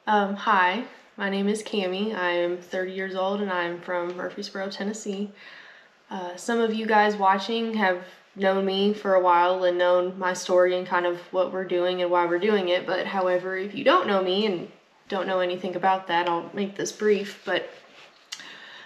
Hi, my name is Cami. I am 30 years old and I'm from Murfreesboro, Tennessee. Some of you guys watching have known me for a while and known my story and kind of what we're doing and why we're doing it. But however, if you don't know me and don't know anything about that, I'll make this brief. But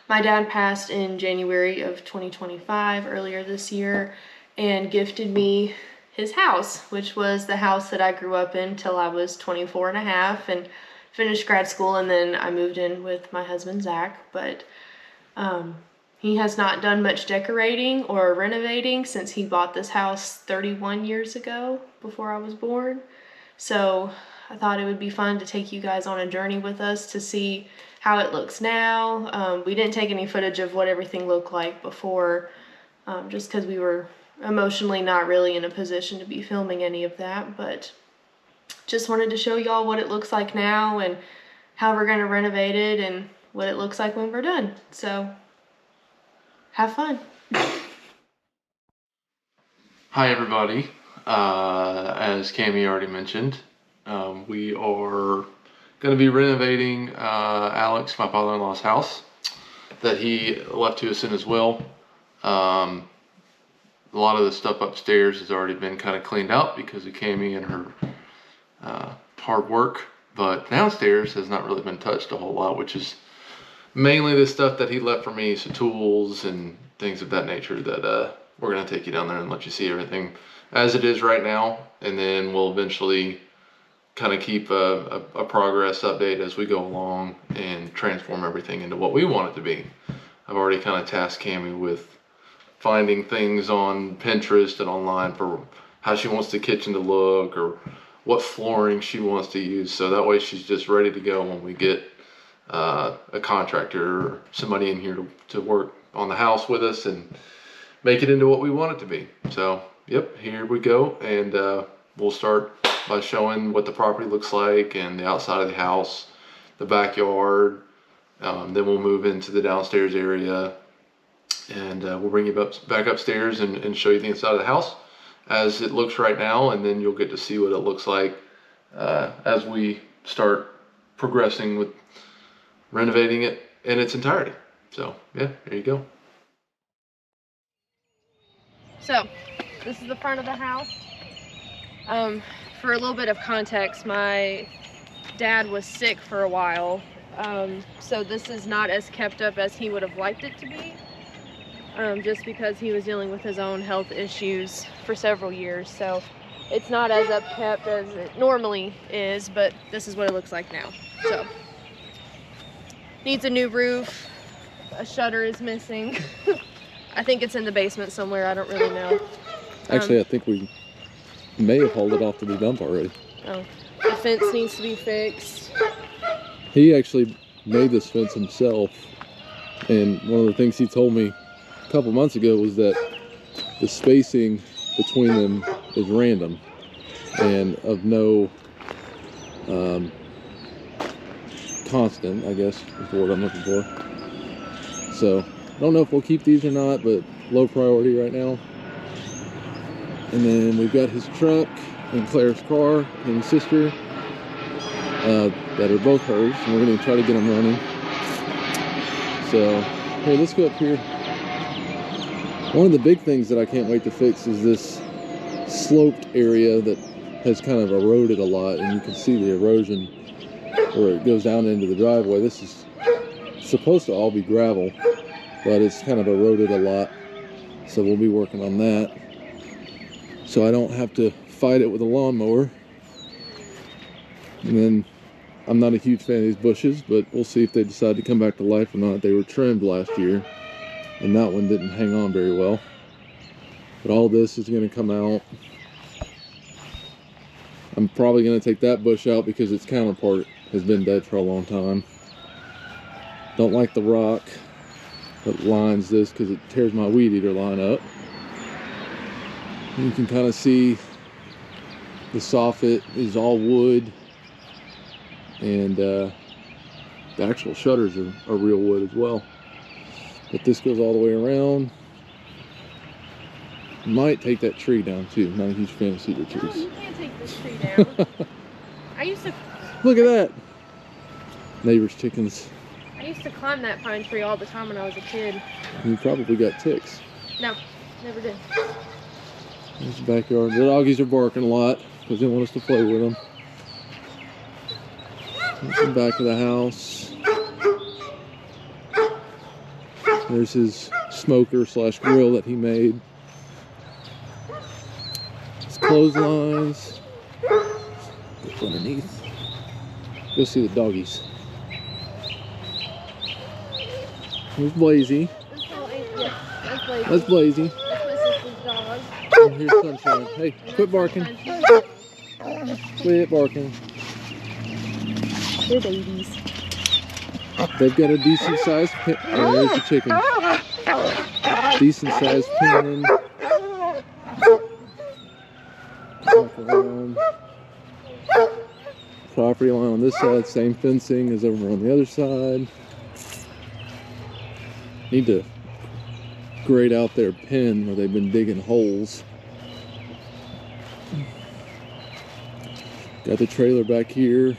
my dad passed in January of 2025, earlier this year, and gifted me his house, which was the house that I grew up in till I was 24 and a half and finished grad school, and then I moved in with my husband Zach. But he has not done much decorating or renovating since he bought this house 31 years ago, before I was born. So I thought it would be fun to take you guys on a journey with us to see how it looks now. We didn't take any footage of what everything looked like before, just because we were emotionally not really in a position to be filming any of that, but just wanted to show y'all what it looks like now and how we're going to renovate it and what it looks like when we're done. So have fun. Hi everybody. As Cami already mentioned, we are going to be renovating Alex, my father-in-law's house that he left to us in his will. A lot of the stuff upstairs has already been kind of cleaned out because of Cami and her hard work, but downstairs has not really been touched a whole lot, which is mainly the stuff that he left for me, so tools and things of that nature that we're going to take you down there and let you see everything as it is right now, and then we'll eventually kind of keep a progress update as we go along and transform everything into what we want it to be. I've already kind of tasked Cami with finding things on Pinterest and online for how she wants the kitchen to look or what flooring she wants to use, so that way she's just ready to go when we get a contractor or somebody in here to work on the house with us and make it into what we want it to be. So yep, here we go, and we'll start by showing what the property looks like and the outside of the house, the backyard. Then we'll move into the downstairs area, and we'll bring you back upstairs and show you the inside of the house as it looks right now, and then you'll get to see what it looks like as we start progressing with renovating it in its entirety. So yeah, there you go. So this is the front of the house. For a little bit of context, my dad was sick for a while, so this is not as kept up as he would have liked it to be, just because he was dealing with his own health issues for several years. So it's not as upkept as it normally is, but this is what it looks like now. So needs a new roof. A shutter is missing. I think it's in the basement somewhere. I don't really know. Actually, I think we may have hauled it off to be dumped already. Oh, the fence needs to be fixed. He actually made this fence himself, and one of the things he told me a couple months ago was that the spacing between them is random and of no constant, I guess is the word I'm looking for. So I don't know if we'll keep these or not, but low priority right now. And then we've got his truck and Claire's car and his sister that are both hers, and we're going to try to get them running. So hey, let's go up here. One of the big things that I can't wait to fix is this sloped area that has kind of eroded a lot, and you can see the erosion where it goes down into the driveway. This is supposed to all be gravel, but it's kind of eroded a lot, so we'll be working on that so I don't have to fight it with a lawnmower. And then I'm not a huge fan of these bushes, but we'll see if they decide to come back to life or not. They were trimmed last year, and that one didn't hang on very well. But all this is going to come out. I'm probably going to take that bush out because its counterpart has been dead for a long time. Don't like the rock that lines this because it tears my weed eater line up. You can kind of see the soffit is all wood, and the actual shutters are real wood as well. But this goes all the way around. Might take that tree down too. Not a huge fan of cedar trees. You can't take this tree down. I used to. Look at that. neighbor's chickens. I used to climb that pine tree all the time when I was a kid. You probably got ticks. No, never did. There's the backyard. The doggies are barking a lot because they want us to play with them. That's the back of the house. There's his smoker / grill that he made. His clotheslines. Go underneath. Go see the doggies. Here's Blazy. That's Blazy. And here's Sunshine. Hey, quit barking. Quit barking. They're babies. They've got a decent sized pen. Oh, there's the chicken. Decent sized pen. Property line on this side, same fencing as over on the other side. Need to grade out their pen where they've been digging holes. Got the trailer back here.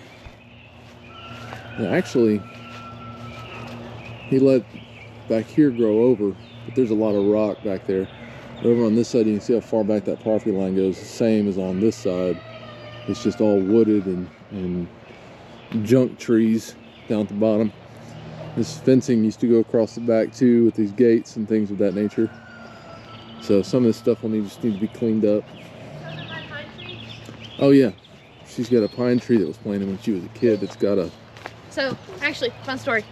Now actually, he let back here grow over, but there's a lot of rock back there. Over on this side, you can see how far back that property line goes, the same as on this side. It's just all wooded and junk trees down at the bottom. This fencing used to go across the back too with these gates and things of that nature. So some of this stuff will just need to be cleaned up. Oh yeah, she's got a pine tree that was planted when she was a kid that's got a... So, actually, fun story.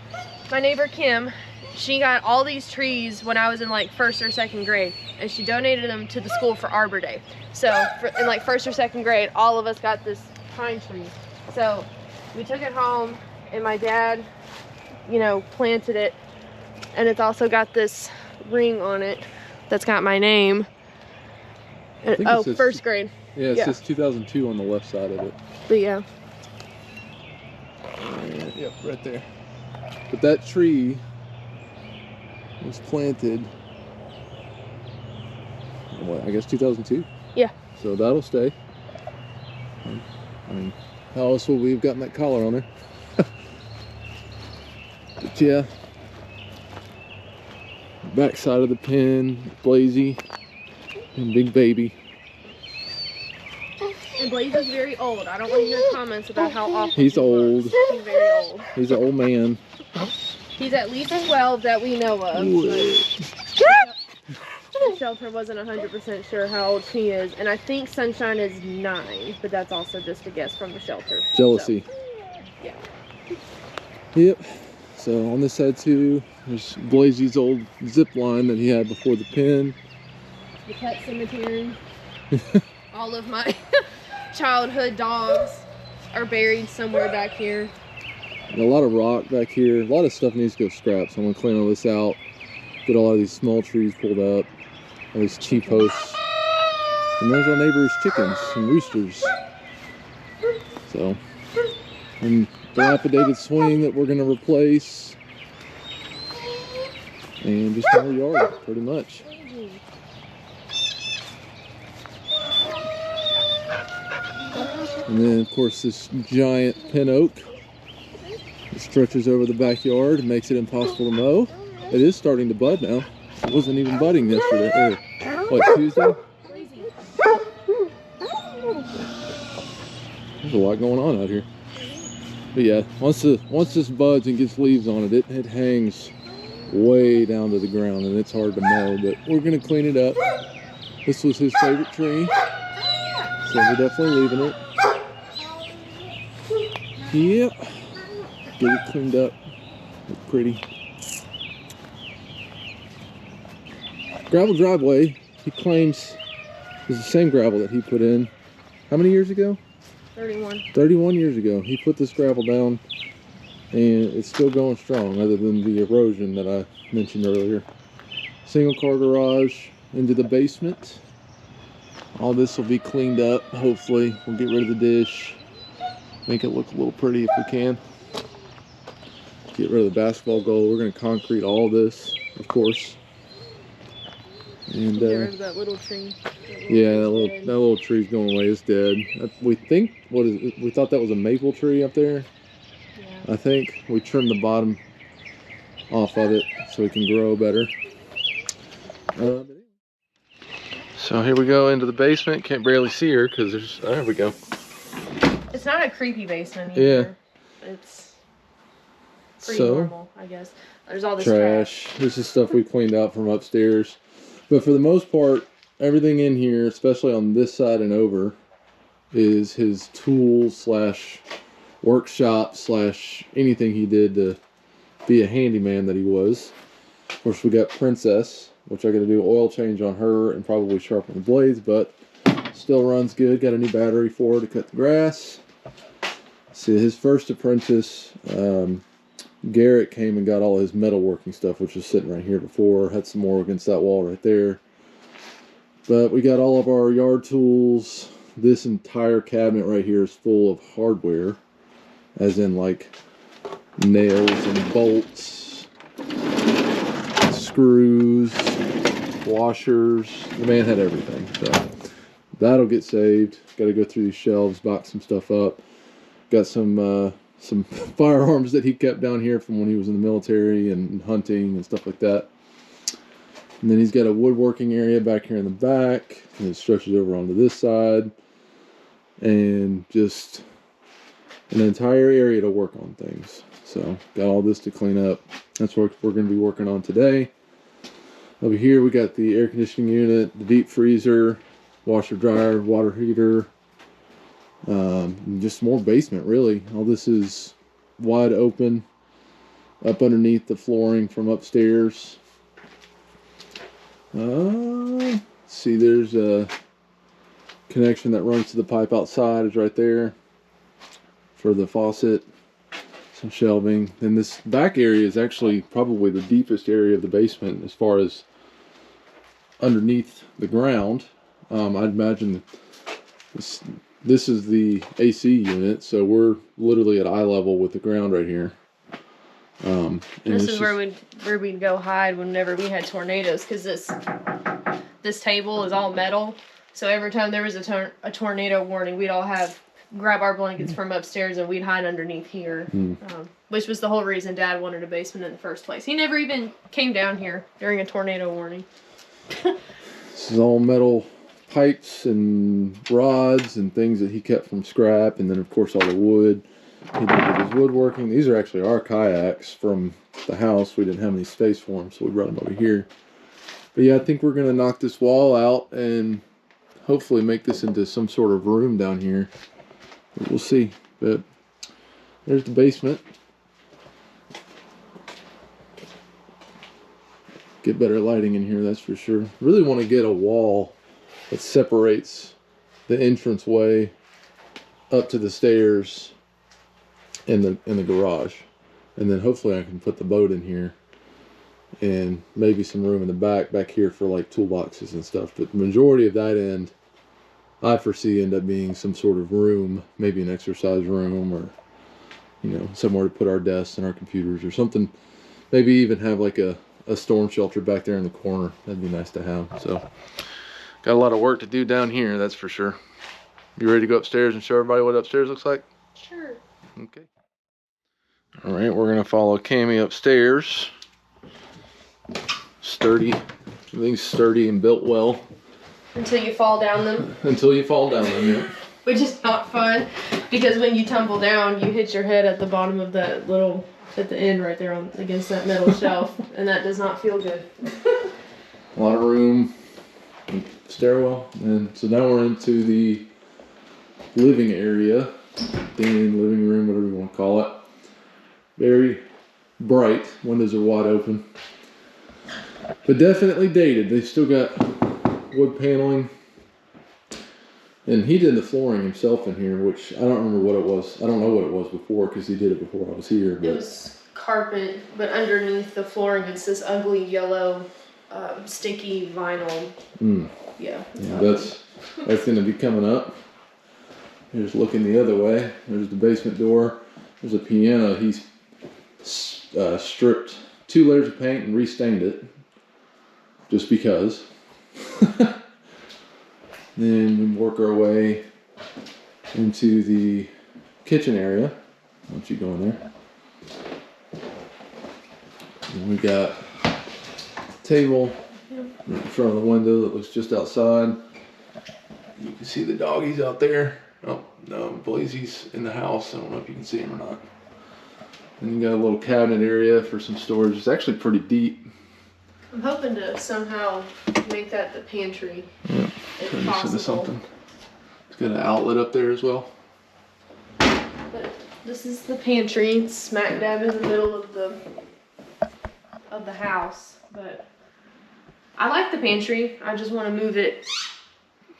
My neighbor Kim, she got all these trees when I was in like 1st or 2nd grade, and she donated them to the school for Arbor Day. So in like 1st or 2nd grade, all of us got this pine tree. So we took it home, and my dad, you know, planted it, and it's also got this ring on it that's got my name. Oh, 1st grade. Yeah, it says 2002 on the left side of it. But yeah. Yep, right there. But that tree was planted, what, I guess 2002? Yeah. So that'll stay. I mean, how else will we have gotten that collar on there? But yeah. Back side of the pen, Blazy and Big Baby. And Blaze is very old. I don't want to hear comments about how awful He's old. He's very old. He's an old man. He's at least 12 that we know of. The shelter wasn't 100% sure how old she is. And I think Sunshine is 9, but that's also just a guess from the shelter. Jealousy. So, yeah. Yep. So on this side too, there's Blazy's old zip line that he had before the pen. The pet cemetery. All of my childhood dogs are buried somewhere back here. And a lot of rock back here. A lot of stuff needs to go scrap, so I'm gonna clean all this out. Get a lot of these small trees pulled up. All these T-posts. And there's our neighbor's chickens and roosters. So, and dilapidated swing that we're gonna replace. And just more yard, pretty much. And then, of course, this giant pin oak that stretches over the backyard and makes it impossible to mow. It is starting to bud now. It wasn't even budding yesterday. Or, what, Tuesday? There's a lot going on out here. But yeah, once this buds and gets leaves on it, it hangs way down to the ground and it's hard to mow. But we're gonna clean it up. This was his favorite tree, so we're definitely leaving it. Yep. Get it cleaned up. Look pretty. Gravel driveway, he claims, is the same gravel that he put in. How many years ago? 31. 31 years ago. He put this gravel down and it's still going strong other than the erosion that I mentioned earlier. Single car garage into the basement. All this will be cleaned up, hopefully. We'll get rid of the dish. Make it look a little pretty if we can. Get rid of the basketball goal. We're going to concrete all this, of course. And Get rid of that little tree. yeah, that little tree's going away. It's dead. We think, we thought that was a maple tree up there. Yeah. I think we trimmed the bottom off of it so it can grow better. So here we go into the basement. Can't barely see her because there's, there we go. It's not a creepy basement either. Yeah. It's pretty normal, I guess. There's all this trash. This is stuff we cleaned out from upstairs. But for the most part, everything in here, especially on this side and over, is his tools slash workshop slash anything he did to be a handyman that he was. Of course, we got Princess, which I got to do oil change on her and probably sharpen the blades, but still runs good. Got a new battery for her to cut the grass. See, his first apprentice, Garrett, came and got all his metalworking stuff, which was sitting right here before. Had some more against that wall right there. But we got all of our yard tools. This entire cabinet right here is full of hardware, as in like nails and bolts, screws, washers. The man had everything. So that'll get saved. Got to go through these shelves, box some stuff up. Got some firearms that he kept down here from when he was in the military and hunting and stuff like that. And then he's got a woodworking area back here in the back, and it stretches over onto this side, and just an entire area to work on things. So got all this to clean up. That's what we're going to be working on today. Over here we got the air conditioning unit, the deep freezer, washer dryer, water heater, just more basement really. All this is wide open up underneath the flooring from upstairs. See, there's a connection that runs to the pipe outside, is right there for the faucet. Some shelving. Then this back area is actually probably the deepest area of the basement as far as underneath the ground. I'd imagine this is the AC unit, so we're literally at eye level with the ground right here. And this is where we'd go hide whenever we had tornadoes, because this table is all metal. So every time there was a tornado warning, we'd all grab our blankets from upstairs and we'd hide underneath here, which was the whole reason Dad wanted a basement in the first place. He never even came down here during a tornado warning. This is all metal pipes and rods and things that he kept from scrap, and then of course all the wood he did with his woodworking. These are actually our kayaks from the house. We didn't have any space for them, so we brought them over here. But yeah, I think we're going to knock this wall out and hopefully make this into some sort of room down here. But we'll see. But there's the basement. Get better lighting in here, that's for sure. Really want to get a wall that separates the entranceway up to the stairs in the garage, and then hopefully I can put the boat in here, and maybe some room in the back here for like toolboxes and stuff. But the majority of that end I foresee end up being some sort of room, maybe an exercise room, or somewhere to put our desks and our computers or something. Maybe even have like a storm shelter back there in the corner. That'd be nice to have. So got a lot of work to do down here, that's for sure. You ready to go upstairs and show everybody what upstairs looks like? Sure. Okay. All right, we're gonna follow Cammie upstairs. Sturdy, everything's sturdy and built well. Until you fall down them. Until you fall down them, yeah. Which is not fun, because when you tumble down, you hit your head at the bottom of that little, at the end right there against that metal shelf, and that does not feel good. A lot of room, stairwell, and so now we're into the living area, den, living room, whatever you want to call it. Very bright, windows are wide open, but definitely dated. They still got wood paneling, and he did the flooring himself in here, which I don't remember what it was. I don't know what it was before because he did it before I was here. But it was carpet, but underneath the flooring it's this ugly yellow sticky vinyl. Yeah, that's going to be coming up. Here's looking the other way. There's the basement door. There's a piano. He's stripped 2 layers of paint and restained it just because. Then we work our way into the kitchen area. Why don't you go in there? And we got a table in front of the window that looks just outside. You can see the doggies out there. Oh, no, Blazy's in the house. I don't know if you can see him or not. And you got a little cabinet area for some storage. It's actually pretty deep. I'm hoping to somehow make that the pantry, Yeah, if turn this into possible. something. It's got an outlet up there as well. But this is the pantry. It's smack dab in the middle of the house. But I like the pantry. I just want to move it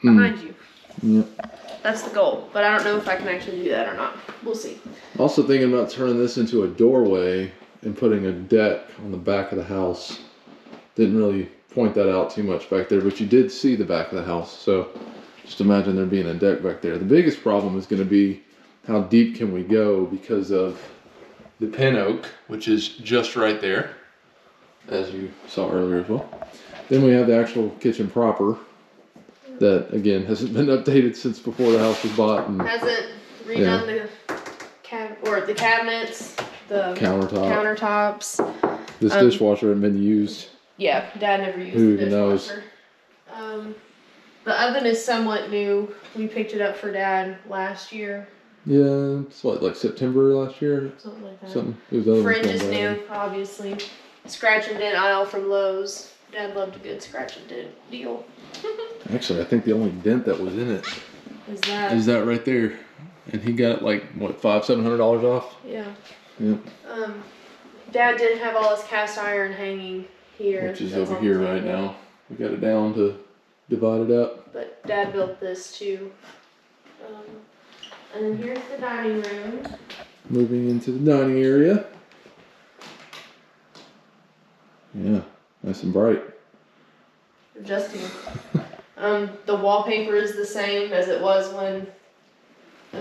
behind you. Yep. That's the goal. But I don't know if I can actually do that or not. We'll see. Also thinking about turning this into a doorway and putting a deck on the back of the house. Didn't really point that out too much back there, but you did see the back of the house. So just imagine there being a deck back there. The biggest problem is going to be how deep can we go because of the pin oak, which is just right there, as you saw earlier as well. Then we have the actual kitchen proper that, again, hasn't been updated since before the house was bought. And Hasn't redone the cabinets, the countertops. This dishwasher hadn't been used. Yeah, Dad never used Who the even knows? dishwasher. The oven is somewhat new. We picked it up for Dad last year. Yeah, it's what, like September last year? Something like that. Something. It was the other Fringe one's is going new, down. obviously. Scratch and dent aisle from Lowe's. Dad loved a good scratch and dent deal. Actually, I think the only dent that was in it Is that right there. And he got like, what, $500-700 off? Yeah. Yep. Dad didn't have all his cast iron hanging here. Which is That's over on here the right table. now. We got it down to divide it up. But Dad built this too. And then here's the dining room. Moving into the dining area. Yeah, nice and bright. Adjusting. The wallpaper is the same as it was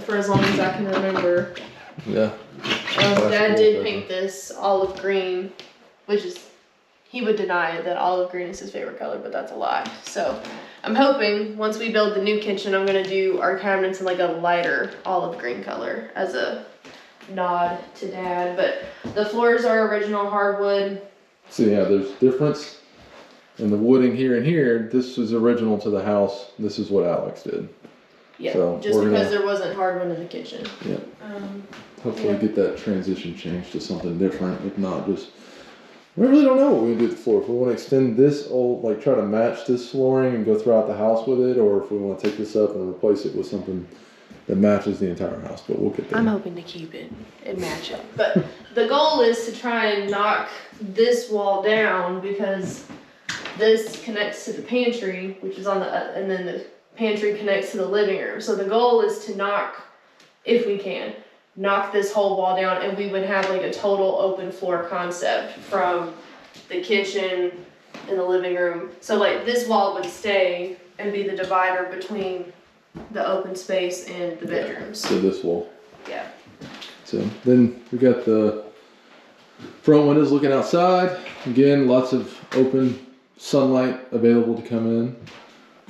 for as long as I can remember. Yeah. Dad did paint this olive green, which is, he would deny that olive green is his favorite color, but that's a lie. So I'm hoping once we build the new kitchen, I'm gonna do our cabinets in like a lighter olive green color as a nod to Dad. But the floors are original hardwood. So yeah, there's difference in the wooding here and here. This was original to the house. This is what Alex did. Yeah, So just we're because gonna- there wasn't hardwood in the kitchen. Yeah. Hopefully Yeah. get that transition changed to something different. If not, just we really don't know what we're gonna do with the floor. If we want to extend this old, like try to match this flooring and go throughout the house with it, or if we want to take this up and replace it with something that matches the entire house. But we'll get there. I'm hoping to keep it and match it. But the goal is to try and knock this wall down because this connects to the pantry, which is on the, and then the pantry connects to the living room. So the goal is to knock, if we can, knock this whole wall down and we would have like a total open floor concept from the kitchen and the living room. So like this wall would stay and be the divider between the open space and the bedrooms. So this wall. Yeah. So then we got the front windows looking outside. Again, lots of open sunlight available to come in.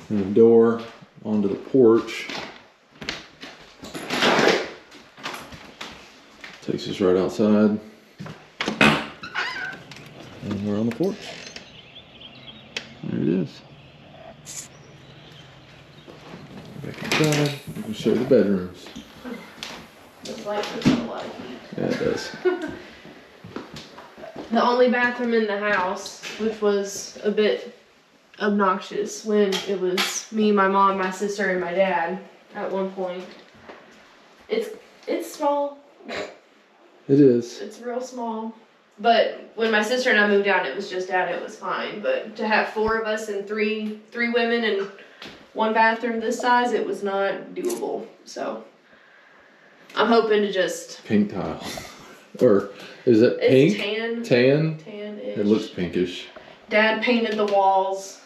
And a door onto the porch. Takes us right outside. And we're on the porch. There it is. Back inside. We can show you the bedrooms. This light puts out a lot of heat. Yeah, it does. The only bathroom in the house, which was a bit obnoxious when it was me, my mom, my sister, and my dad at one point. It's small. It is. It's real small. But when my sister and I moved out, it was just Dad. It was fine. But to have 4 of us and three women in one bathroom this size, it was not doable. So I'm hoping to just. Pink tile. Or is it pink? It's Tan? tan-ish. It looks pinkish. Dad painted the walls.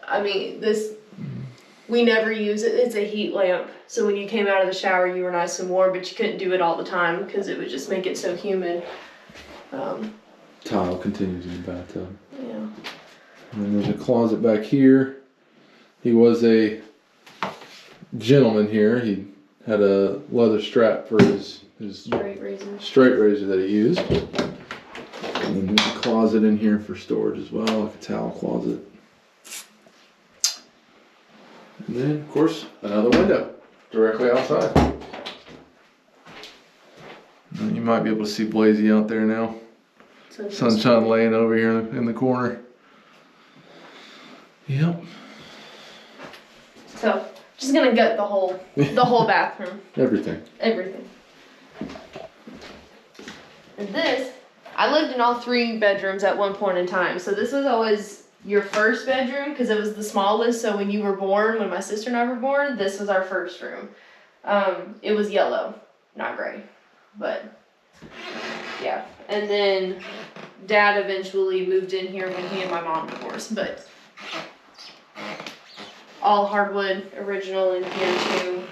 I mean, we never use it. It's a heat lamp. So when you came out of the shower, you were nice and warm, but you couldn't do it all the time because it would just make it so humid. Tile continues in the bathtub. Yeah. And then there's a closet back here. He was a gentleman here. He had a leather strap for his Straight razor. straight razor that he used. And then there's a closet in here for storage as well, like a towel closet. And then, of course, another window directly outside. And you might be able to see Blazy out there now. Sunshine laying over here in the corner. Yep. So, just gonna gut the whole bathroom. Everything. Everything. And this, I lived in all 3 bedrooms at one point in time. So this was always your first bedroom because it was the smallest. So when you were born, when my sister and I were born, this was our first room. It was yellow, not gray, but yeah. And then Dad eventually moved in here when he and my mom divorced, but all hardwood original in here too.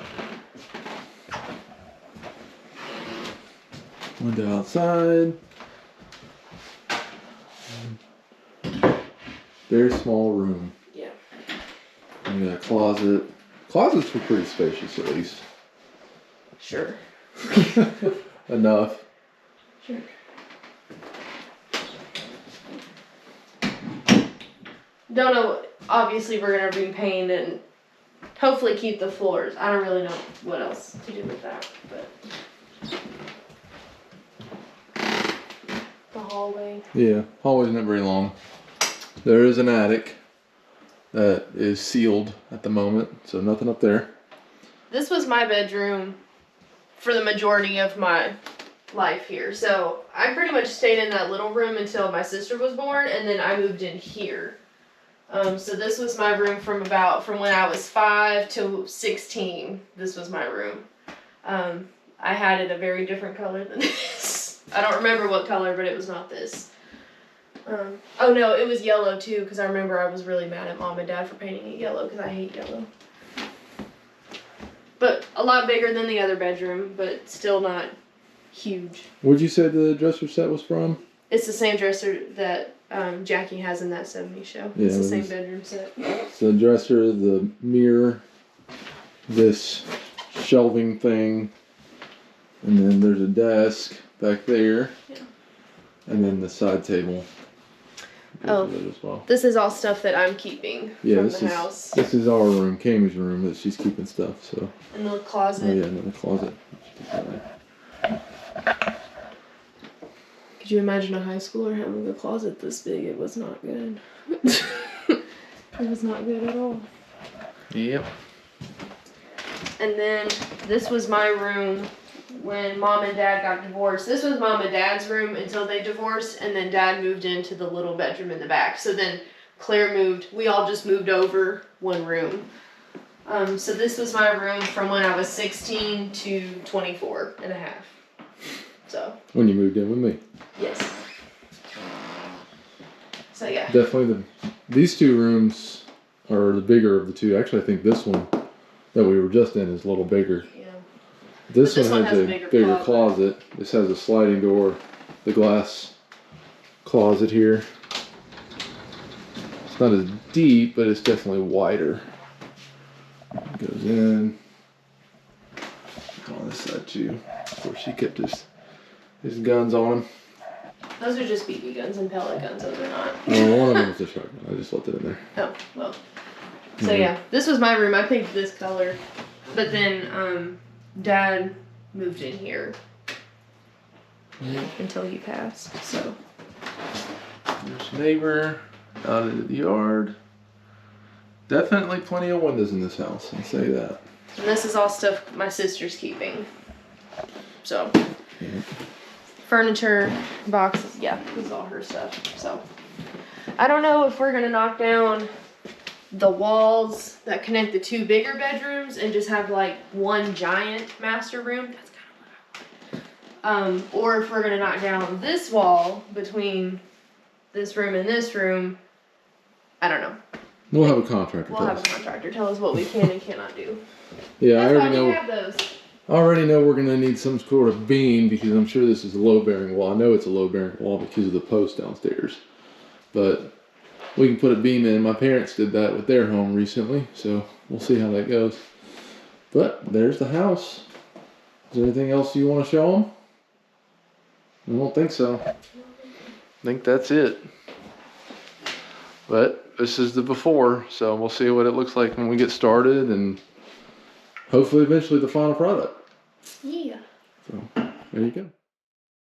Window outside. Very small room. Yeah. We got a closet. Closets were pretty spacious at least. Sure. Enough. Sure. Don't know. Obviously, we're gonna repaint and hopefully keep the floors. I don't really know what else to do with that, but the hallway. Yeah, hallway's not very long. There is an attic that is sealed at the moment, so nothing up there. This was my bedroom for the majority of my life here. So I pretty much stayed in that little room until my sister was born, and then I moved in here. So this was my room from when I was 5 to 16. This was my room. I had it a very different color than this. I don't remember what color, but it was not this. Oh no, it was yellow too, because I remember I was really mad at Mom and Dad for painting it yellow, because I hate yellow. But a lot bigger than the other bedroom, but still not huge. What'd you say the dresser set was from? It's the same dresser that Jackie has in that 70s show. Yeah, it's the same bedroom set. So the dresser, the mirror, this shelving thing, and then there's a desk back there. Yeah. And then the side table. Oh, As well. This is all stuff that I'm keeping from the house. This is our room, Kami's room, that she's keeping stuff. So. In the closet. Oh yeah, in the closet. Could you imagine a high schooler having a closet this big? It was not good. It was not good at all. Yep. And then this was my room when Mom and Dad got divorced. This was Mom and Dad's room until they divorced, and then Dad moved into the little bedroom in the back. So then Claire moved. We all just moved over one room. So this was my room from when I was 16 to 24 and a half. So. When you moved in with me. Yes. So yeah. Definitely these 2 rooms are the bigger of the 2. Actually, I think this one that we were just in is a little bigger. Yeah. This one has a bigger closet. This has a sliding door, the glass closet here. It's not as deep, but it's definitely wider. It goes in. On this side too. Of course, he kept his guns on him. Those are just BB guns and pellet guns, those are not. No, one of them was a shotgun. I just left it in there. Oh, well. So yeah, this was my room. I picked this color. But then Dad moved in here until he passed, so. There's neighbor out in the yard. Definitely plenty of windows in this house, I'll say that. And this is all stuff my sister's keeping. So. Yeah. Furniture, boxes, yeah, this is all her stuff. So I don't know if we're gonna knock down the walls that connect the 2 bigger bedrooms and just have like one giant master room. That's kind of what I want. Or if we're gonna knock down this wall between this room and this room. I don't know. We'll have a contractor. We'll have a contractor tell us what we can and cannot do. Yeah, That's I already why know. we have those. I already know we're gonna need some sort of beam because I'm sure this is a load-bearing wall. I know it's a load-bearing wall because of the post downstairs, but we can put a beam in. My parents did that with their home recently, so we'll see how that goes. But there's the house. Is there anything else you want to show them? I don't think so. think that's it. But this is the before, so we'll see what it looks like when we get started, and hopefully eventually the final product. Yeah. So there you go.